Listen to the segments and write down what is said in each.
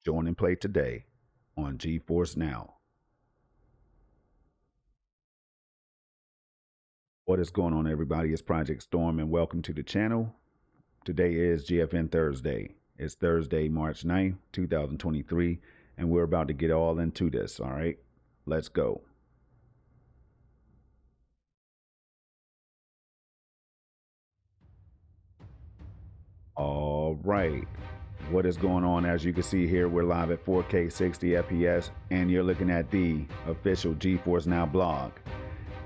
Join and play today on GeForce Now. What is going on, everybody? It's Project Storm, and welcome to the channel. Today is GFN Thursday. It's Thursday, March 9th, 2023, and we're about to get all into this, all right? Let's go. All right. What is going on? As you can see here, we're live at 4K 60 FPS, and you're looking at the official GeForce Now blog.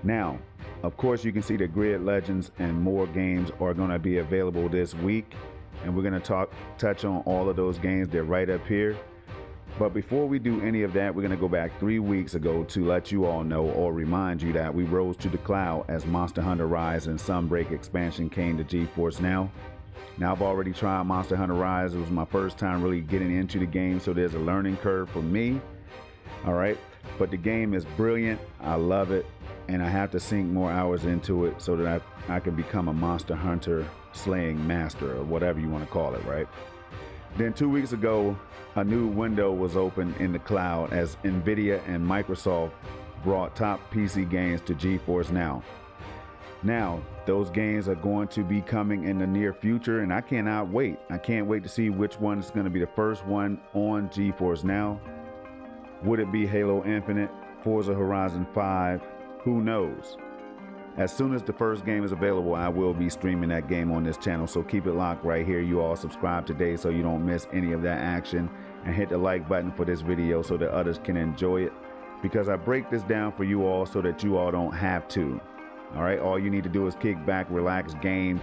Now, of course, you can see the Grid Legends and more games are going to be available this week, and we're going to touch on all of those games. They're right up here. But before we do any of that, we're going to go back 3 weeks ago to let you all know or remind you that we rose to the cloud as Monster Hunter Rise and Sunbreak expansion came to GeForce Now. Now, I've already tried Monster Hunter Rise. It was my first time really getting into the game, so there's a learning curve for me. All right, but the game is brilliant. I love it, and I have to sink more hours into it so that I can become a Monster Hunter slaying master, or whatever you want to call it, right? Then 2 weeks ago, a new window was open in the cloud as Nvidia and Microsoft brought top PC games to GeForce Now. Now, those games are going to be coming in the near future, and I cannot wait. I can't wait to see which one is going to be the first one on GeForce Now. Would it be Halo Infinite, Forza Horizon 5? Who knows? As soon as the first game is available, I will be streaming that game on this channel, so keep it locked right here. You all subscribe today so you don't miss any of that action, and hit the like button for this video so that others can enjoy it, because I break this down for you all so that you all don't have to. All right, all you need to do is kick back, relax, game,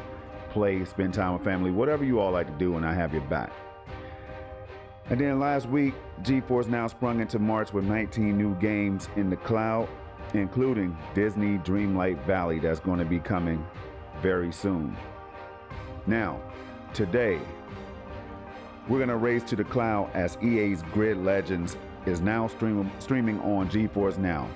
play, spend time with family, whatever you all like to do, and I have your back. And then last week, GeForce Now sprung into March with 19 new games in the cloud, including Disney Dreamlight Valley that's going to be coming very soon. Now, today, we're going to race to the cloud as EA's Grid Legends is now streaming on GeForce Now.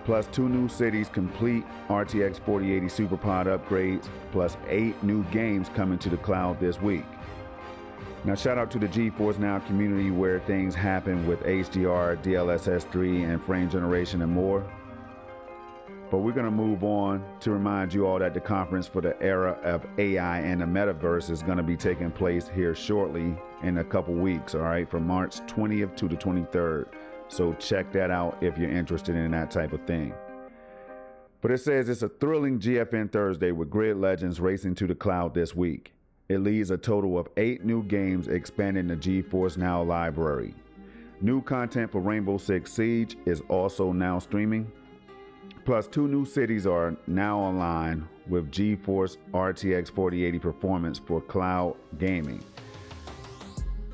Plus 2 new cities, complete RTX 4080 SuperPod upgrades, plus 8 new games coming to the cloud this week. Now, shout out to the GeForce Now community where things happen with HDR, DLSS 3, and frame generation and more. But we're going to move on to remind you all that the conference for the era of AI and the metaverse is going to be taking place here shortly in a couple weeks, all right, from March 20th to the 23rd. So check that out if you're interested in that type of thing. But it says it's a thrilling GFN Thursday with Grid Legends racing to the cloud this week. It leads a total of 8 new games expanding the GeForce Now library. New content for Rainbow Six Siege is also now streaming. Plus 2 new cities are now online with GeForce RTX 4080 performance for cloud gaming.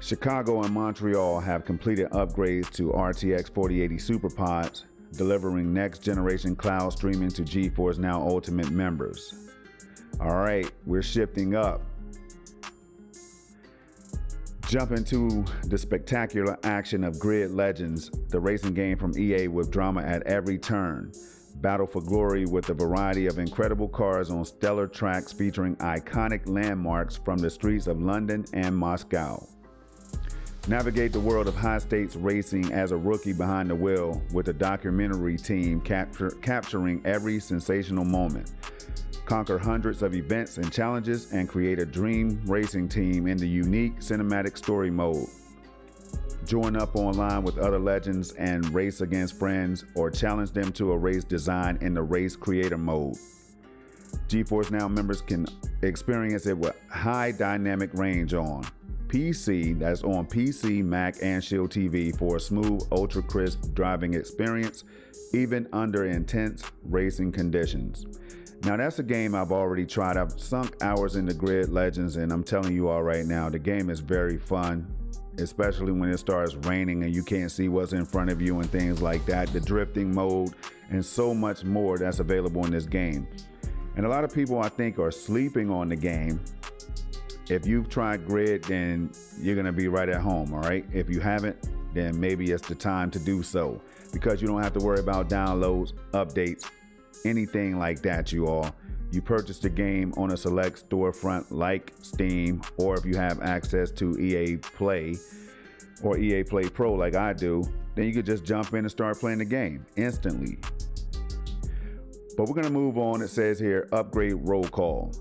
Chicago and Montreal have completed upgrades to RTX 4080 SuperPods, delivering next-generation cloud streaming to GeForce Now Ultimate members. All right, we're shifting up. Jump into the spectacular action of Grid Legends, the racing game from EA with drama at every turn. Battle for glory with a variety of incredible cars on stellar tracks featuring iconic landmarks from the streets of London and Moscow. Navigate the world of high-stakes racing as a rookie behind the wheel with a documentary team capturing every sensational moment. Conquer hundreds of events and challenges and create a dream racing team in the unique cinematic story mode. Join up online with other legends and race against friends, or challenge them to a race design in the race creator mode. GeForce Now members can experience it with high dynamic range on PC, that's on PC, Mac, and Shield TV for a smooth, ultra crisp driving experience, even under intense racing conditions. Now, that's a game I've already tried. I've sunk hours into Grid Legends, and I'm telling you all right now, the game is very fun, especially when it starts raining and you can't see what's in front of you and things like that. The drifting mode and so much more that's available in this game. And a lot of people, I think, are sleeping on the game. If you've tried Grid, then you're gonna be right at home, all right? If you haven't, then maybe it's the time to do so, because you don't have to worry about downloads, updates, anything like that, you all. You purchase the game on a select storefront like Steam, or if you have access to EA Play, or EA Play Pro like I do, then you could just jump in and start playing the game instantly. But we're gonna move on. It says here, upgrade roll call.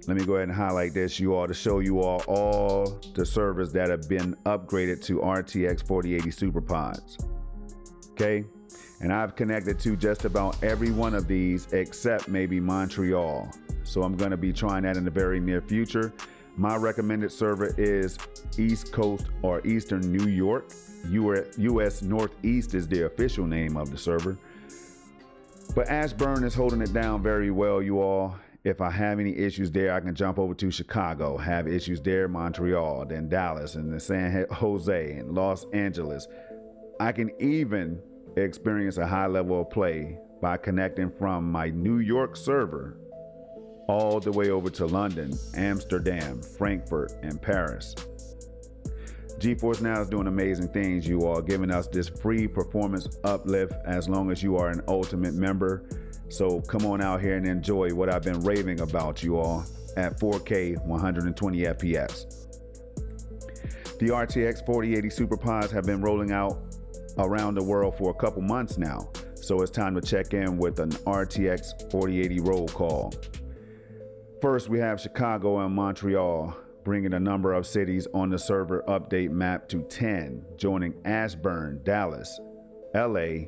Let me go ahead and highlight this, you all, to show you all the servers that have been upgraded to RTX 4080 SuperPods. Okay, and I've connected to just about every one of these except maybe Montreal. So I'm gonna be trying that in the very near future. My recommended server is East Coast or Eastern New York. US Northeast is the official name of the server. But Ashburn is holding it down very well, you all. If I have any issues there, I can jump over to Chicago, have issues there, Montreal, then Dallas, and then San Jose, and Los Angeles. I can even experience a high level of play by connecting from my New York server all the way over to London, Amsterdam, Frankfurt, and Paris. GeForce Now is doing amazing things, you all, giving us this free performance uplift as long as you are an Ultimate member. So come on out here and enjoy what I've been raving about, you all, at 4K 120 FPS. The RTX 4080 SuperPods have been rolling out around the world for a couple months now, so it's time to check in with an RTX 4080 roll call. First, we have Chicago and Montreal, bringing a number of cities on the server update map to 10, joining Ashburn, Dallas, LA,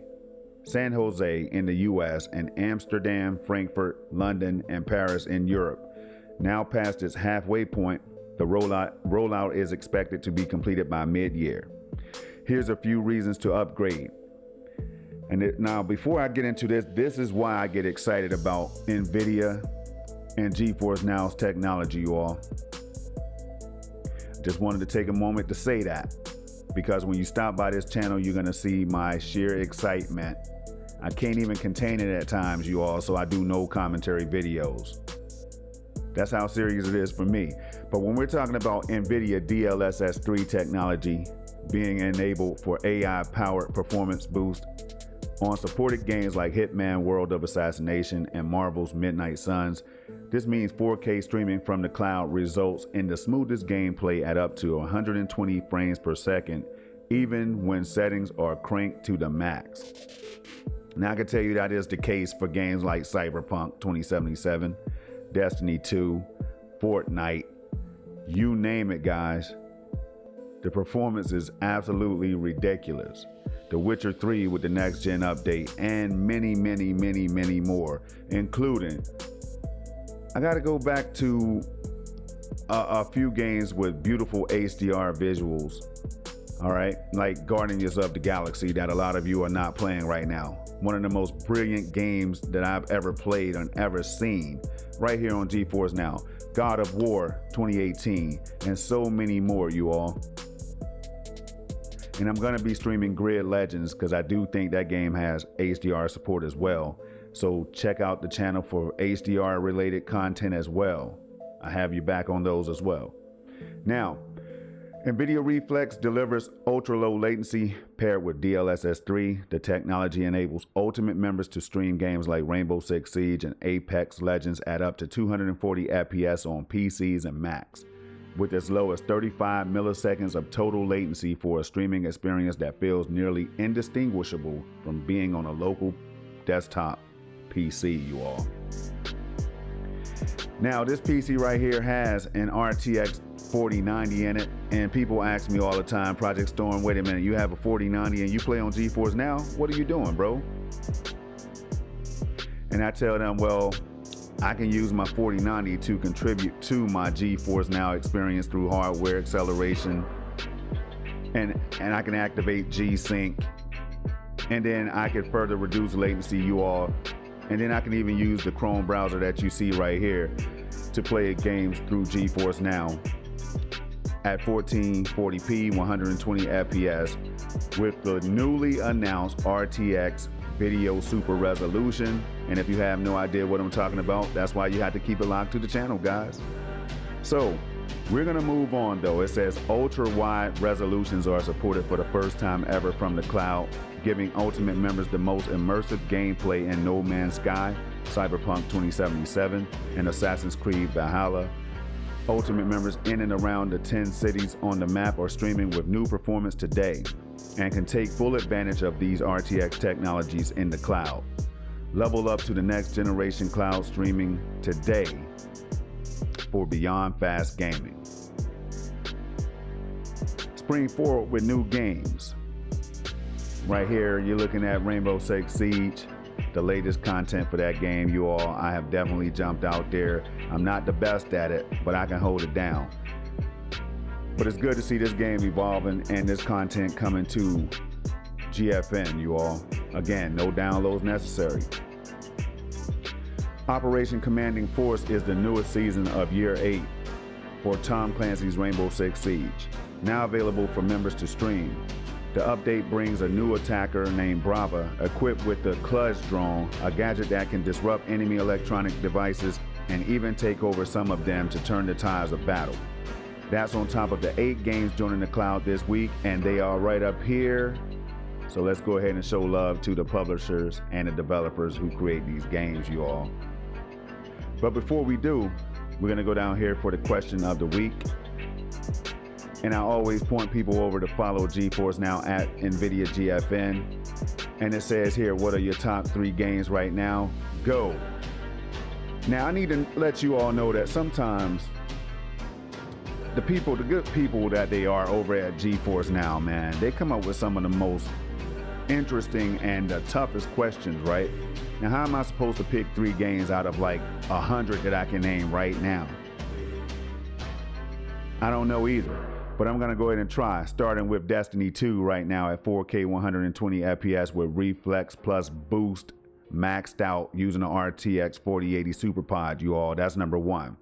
San Jose in the US, and Amsterdam, Frankfurt, London, and Paris in Europe. Now past its halfway point, the rollout is expected to be completed by mid-year. Here's a few reasons to upgrade. Now, before I get into this is why I get excited about Nvidia and GeForce Now's technology, you all. Just wanted to take a moment to say that, because when you stop by this channel, you're gonna see my sheer excitement. I can't even contain it at times, you all, so I do no commentary videos. That's how serious it is for me. But when we're talking about Nvidia DLSS 3 technology being enabled for AI-powered performance boost on supported games like Hitman World of Assassination and Marvel's Midnight Suns, this means 4K streaming from the cloud results in the smoothest gameplay at up to 120 frames per second, even when settings are cranked to the max. Now I can tell you that is the case for games like Cyberpunk 2077, Destiny 2, Fortnite, you name it, guys. The performance is absolutely ridiculous. The Witcher 3 with the next gen update, and many, many, many, many more, including, I gotta go back to a few games with beautiful HDR visuals, all right? Like Guardians of the Galaxy that a lot of you are not playing right now. One of the most brilliant games that I've ever played and ever seen, right here on GeForce Now. God of War 2018, and so many more, you all. And I'm gonna be streaming Grid Legends because I do think that game has HDR support as well. So check out the channel for HDR related content as well. I have you back on those as well. Now, Nvidia Reflex delivers ultra low latency paired with DLSS 3. The technology enables Ultimate members to stream games like Rainbow Six Siege and Apex Legends at up to 240 FPS on PCs and Macs, with as low as 35 milliseconds of total latency for a streaming experience that feels nearly indistinguishable from being on a local desktop PC, you all. Now, this PC right here has an RTX 4090 in it, and people ask me all the time, Project Storm, wait a minute, you have a 4090 and you play on GeForce Now? What are you doing, bro? And I tell them, well, I can use my 4090 to contribute to my GeForce Now experience through hardware acceleration, and I can activate G-Sync, and then I can further reduce latency, you all, and then I can even use the Chrome browser that you see right here to play games through GeForce Now at 1440p 120 FPS with the newly announced RTX video super resolution. And if you have no idea what I'm talking about, that's why you have to keep it locked to the channel, guys. So we're gonna move on though. It says ultra wide resolutions are supported for the first time ever from the cloud, giving Ultimate members the most immersive gameplay in No Man's Sky, Cyberpunk 2077, and Assassin's Creed Valhalla. Ultimate members in and around the 10 cities on the map are streaming with new performance today and can take full advantage of these RTX technologies in the cloud. Level up to the next generation cloud streaming today for beyond fast gaming. Spring forward with new games. Right here, you're looking at Rainbow Six Siege, the latest content for that game, you all. I have definitely jumped out there. I'm not the best at it, but I can hold it down. But it's good to see this game evolving and this content coming to GFN, you all. Again, no downloads necessary. Operation Commanding Force is the newest season of Year 8 for Tom Clancy's Rainbow Six Siege, now available for members to stream. The update brings a new attacker named Brava, equipped with the Clutch drone, a gadget that can disrupt enemy electronic devices and even take over some of them to turn the tides of battle. That's on top of the 8 games joining the cloud this week, and they are right up here. So let's go ahead and show love to the publishers and the developers who create these games, you all. But before we do, we're gonna go down here for the question of the week. And I always point people over to follow GeForce Now at Nvidia GFN. And it says here, what are your top 3 games right now? Go. Now I need to let you all know that sometimes the good people that they are over at GeForce Now, man, they come up with some of the most interesting and the toughest questions, right? Now, how am I supposed to pick 3 games out of like 100 that I can name right now? I don't know either. But I'm gonna go ahead and try, starting with Destiny 2 right now at 4K 120 FPS with Reflex plus Boost maxed out using the RTX 4080 SuperPod, you all. That's number 1.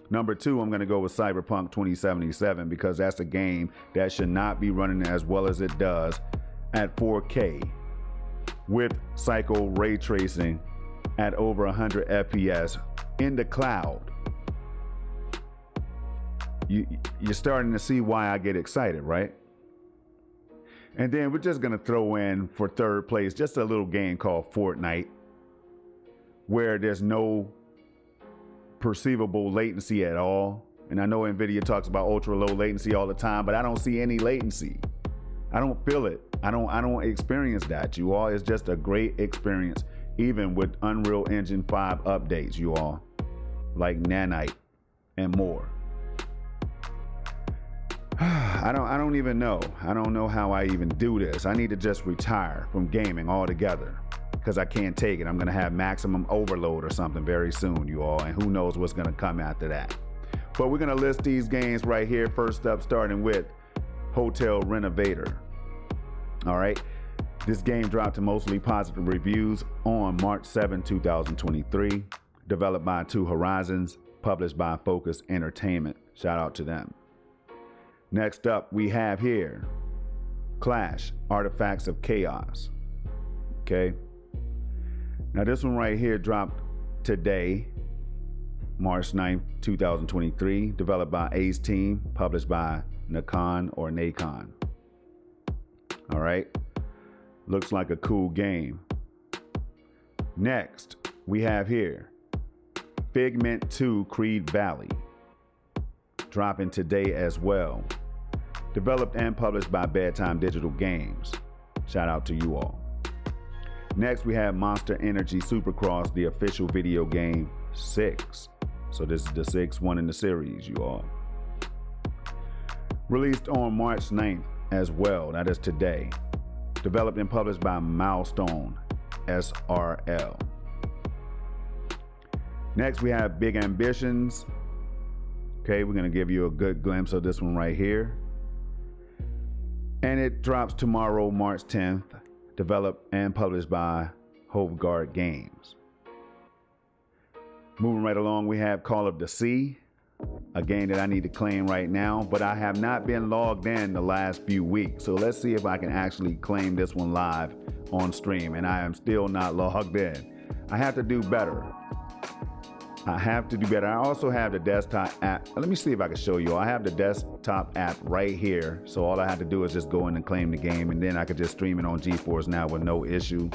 Number 2, I'm gonna go with Cyberpunk 2077 because that's a game that should not be running as well as it does at 4K with Psycho ray tracing at over 100 FPS in the cloud. You're starting to see why I get excited, right? And then we're just gonna throw in for 3rd place just a little game called Fortnite, where there's no perceivable latency at all. And I know Nvidia talks about ultra low latency all the time, but I don't see any latency. I don't feel it. I don't experience that, you all. It's just a great experience, even with Unreal Engine 5 updates, you all, like Nanite and more. I don't even know. I don't know how I even do this. I need to just retire from gaming altogether because I can't take it. I'm gonna have maximum overload or something very soon, you all, and who knows what's gonna come after that. But we're gonna list these games right here. First up, starting with Hotel Renovator. All right, this game dropped to mostly positive reviews on March 7, 2023. Developed by Two Horizons, published by Focus Entertainment. Shout out to them. Next up, we have here Clash, Artifacts of Chaos. Okay. Now this one right here dropped today, March 9th, 2023. Developed by Ace Team, published by Nacon. All right. Looks like a cool game. Next, we have here Figment 2 Creed Valley. Dropping today as well. Developed and published by Bedtime Digital Games. Shout out to you all. Next, we have Monster Energy Supercross, the official video game 6. So this is the 6th one in the series, you all. Released on March 9th as well, that is today. Developed and published by Milestone SRL. Next, we have Big Ambitions. Okay, we're gonna give you a good glimpse of this one right here. And it drops tomorrow, March 10th, developed and published by Hovegard Games. Moving right along, we have Call of the Sea, a game that I need to claim right now, but I have not been logged in the last few weeks. So let's see if I can actually claim this one live on stream, and I am still not logged in. I have to do better. I also have the desktop app. Let me see if I can show you. I have the desktop app right here. So all I have to do is just go in and claim the game, and then I could just stream it on GeForce Now with no issue.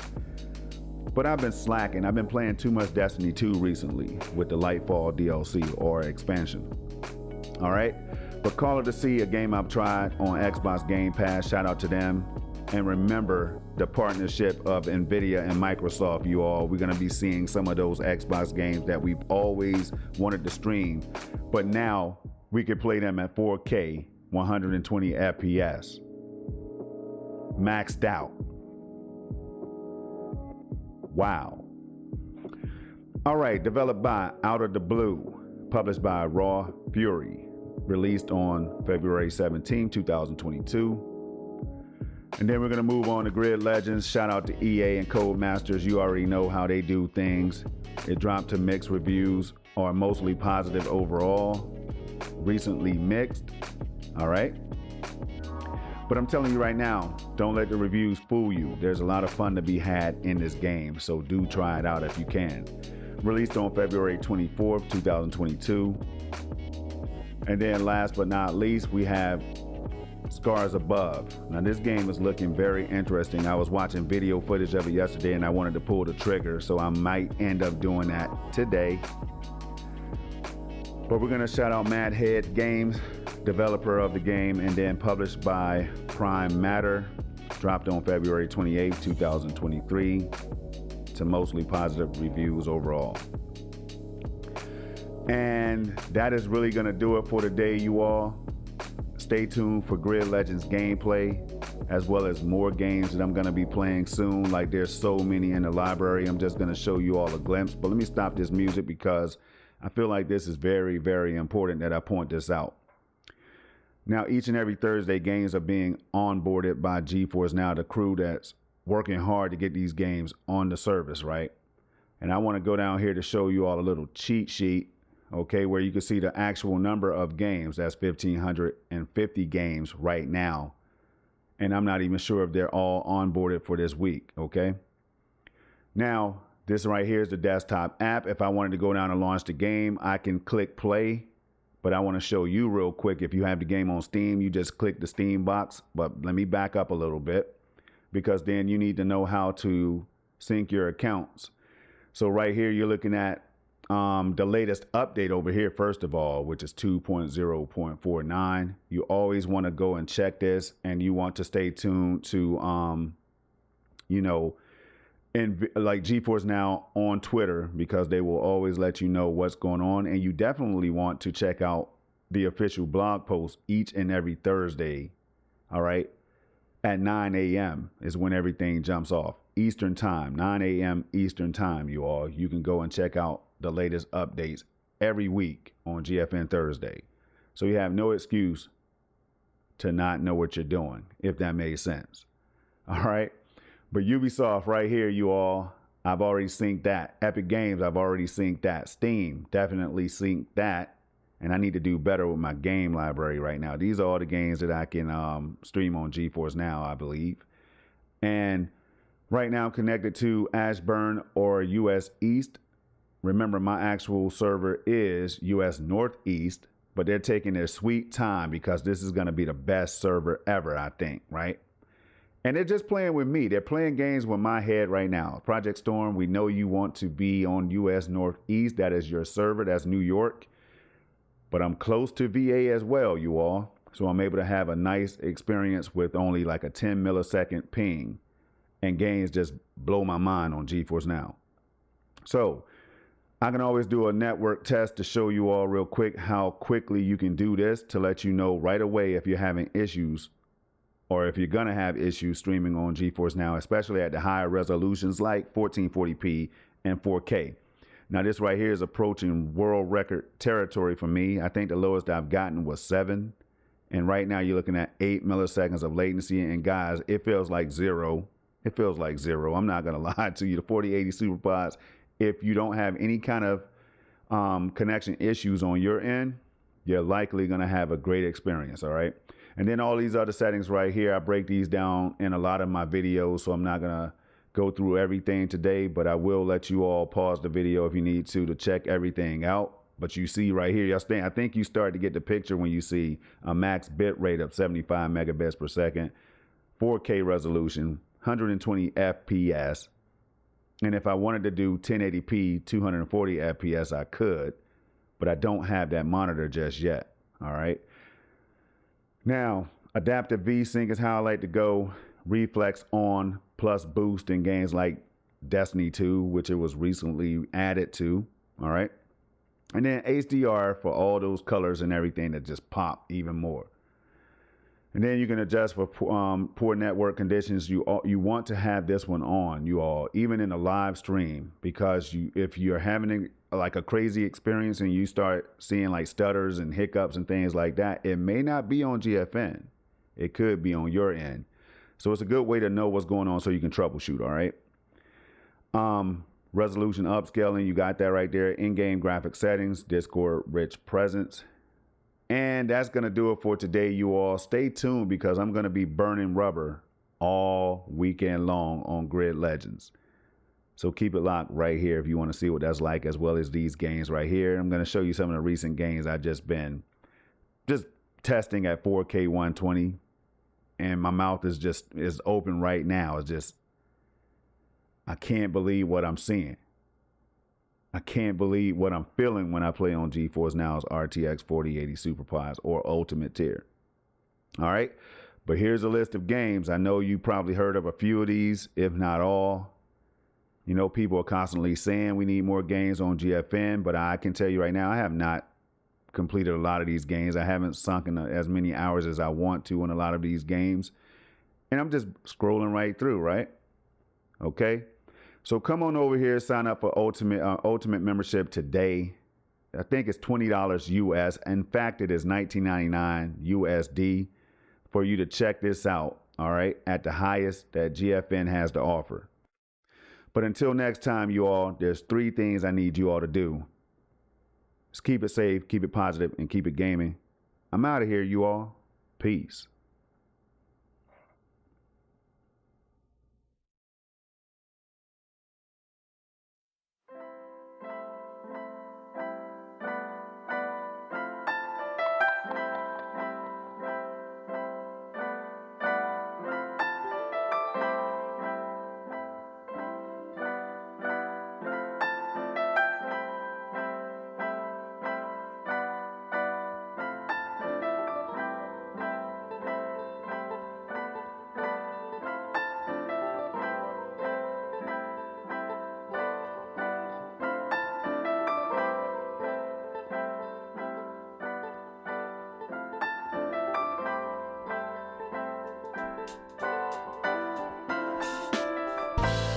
But I've been slacking. I've been playing too much Destiny 2 recently with the Lightfall DLC or expansion. All right. But Call of the Sea, a game I've tried on Xbox Game Pass. Shout out to them. And remember the partnership of Nvidia and Microsoft, you all. We're going to be seeing some of those Xbox games that we've always wanted to stream. But now we can play them at 4K, 120 FPS. Maxed out. Wow. All right, developed by Out of the Blue, published by Raw Fury, released on February 17, 2022. And then we're going to move on to Grid Legends. Shout out to EA and Codemasters. You already know how they do things. It dropped to mixed reviews, or mostly positive overall. Recently mixed. All right. But I'm telling you right now, don't let the reviews fool you. There's a lot of fun to be had in this game, so do try it out if you can. Released on February 24th, 2022. And then last but not least, we have Scars Above. Now this game is looking very interesting. I was watching video footage of it yesterday and I wanted to pull the trigger, so I might end up doing that today. But we're gonna shout out Mad Head Games, developer of the game, and then published by Prime Matter, dropped on February 28, 2023, to mostly positive reviews overall. And that is really gonna do it for today, you all. Stay tuned for Grid Legends gameplay, as well as more games that I'm gonna be playing soon. Like, there's so many in the library. I'm just gonna show you all a glimpse, but let me stop this music because I feel like this is very, very important that I point this out. Now, each and every Thursday, games are being onboarded by GeForce NOW, the crew that's working hard to get these games on the service, right? And I want to go down here to show you all a little cheat sheet, okay, where you can see the actual number of games. That's 1,550 games right now. And I'm not even sure if they're all onboarded for this week, okay? Now, this right here is the desktop app. If I wanted to go down and launch the game, I can click play. But I want to show you real quick, if you have the game on Steam, you just click the Steam box. But let me back up a little bit, because then you need to know how to sync your accounts. So right here, you're looking at the latest update over here, first of all, which is 2.0.49. You always want to go and check this, and you want to stay tuned to, you know, and like GeForce NOW on Twitter, because they will always let you know what's going on. And you definitely want to check out the official blog post each and every Thursday. All right. At 9 a.m. is when everything jumps off. Eastern time, 9 a.m. Eastern time, you all. You can go and check out the latest updates every week on GFN Thursday. So you have no excuse to not know what you're doing, if that made sense. All right. But Ubisoft right here, you all, I've already synced that. Epic Games, I've already synced that. Steam, definitely synced that. And I need to do better with my game library right now. These are all the games that I can stream on GeForce NOW, I believe. And right now I'm connected to Ashburn or US East. Remember, my actual server is US Northeast, but they're taking their sweet time because this is going to be the best server ever, I think, right? And they're just playing with me. They're playing games with my head right now. Project Storm, we know you want to be on US Northeast. That is your server. That's New York. But I'm close to VA as well, you all. So I'm able to have a nice experience with only like a 10 millisecond ping. And games just blow my mind on GeForce NOW. So I can always do a network test to show you all real quick how quickly you can do this, to let you know right away if you're having issues, or if you're gonna have issues streaming on GeForce NOW, especially at the higher resolutions like 1440p and 4K. Now this right here is approaching world record territory for me. I think the lowest I've gotten was 7. And right now you're looking at 8 milliseconds of latency. And guys, it feels like zero. It feels like zero. I'm not gonna lie to you. The 4080 SuperPods, if you don't have any kind of connection issues on your end, you're likely gonna have a great experience, all right? And then all these other settings right here, I break these down in a lot of my videos, so I'm not gonna go through everything today, but I will let you all pause the video if you need to check everything out. But you see right here, I think you start to get the picture when you see a max bit rate of 75 megabits per second, 4K resolution, 120 FPS. And if I wanted to do 1080p, 240 FPS, I could, but I don't have that monitor just yet. All right. Now, adaptive V-Sync is how I like to go. Reflex on plus boost in games like Destiny 2, which it was recently added to. All right. And then HDR for all those colors and everything that just pop even more. And then you can adjust for poor network conditions. You want to have this one on, you all, even in a live stream, because if you're having like a crazy experience and you start seeing like stutters and hiccups and things like that, it may not be on GFN. It could be on your end. So it's a good way to know what's going on so you can troubleshoot, all right? Resolution upscaling, you got that right there. In-game graphic settings, Discord rich presence. And that's going to do it for today, you all. Stay tuned because I'm going to be burning rubber all weekend long on Grid Legends. So keep it locked right here if you want to see what that's like, as well as these games right here. I'm going to show you some of the recent games I've just been testing at 4K 120. And my mouth is open right now. It's just, I can't believe what I'm seeing. I can't believe what I'm feeling when I play on GeForce NOW's RTX 4080 SuperPOS or Ultimate tier. All right, but here's a list of games. I know you probably heard of a few of these, if not all. You know, people are constantly saying we need more games on GFN, but I can tell you right now, I have not completed a lot of these games. I haven't sunk in as many hours as I want to in a lot of these games. And I'm just scrolling right through, right? Okay. So come on over here, sign up for Ultimate membership today. I think it's $20 US. In fact, it is $19.99 USD for you to check this out, all right, at the highest that GFN has to offer. But until next time, you all, there's 3 things I need you all to do. Just keep it safe, keep it positive, and keep it gaming. I'm out of here, you all. Peace.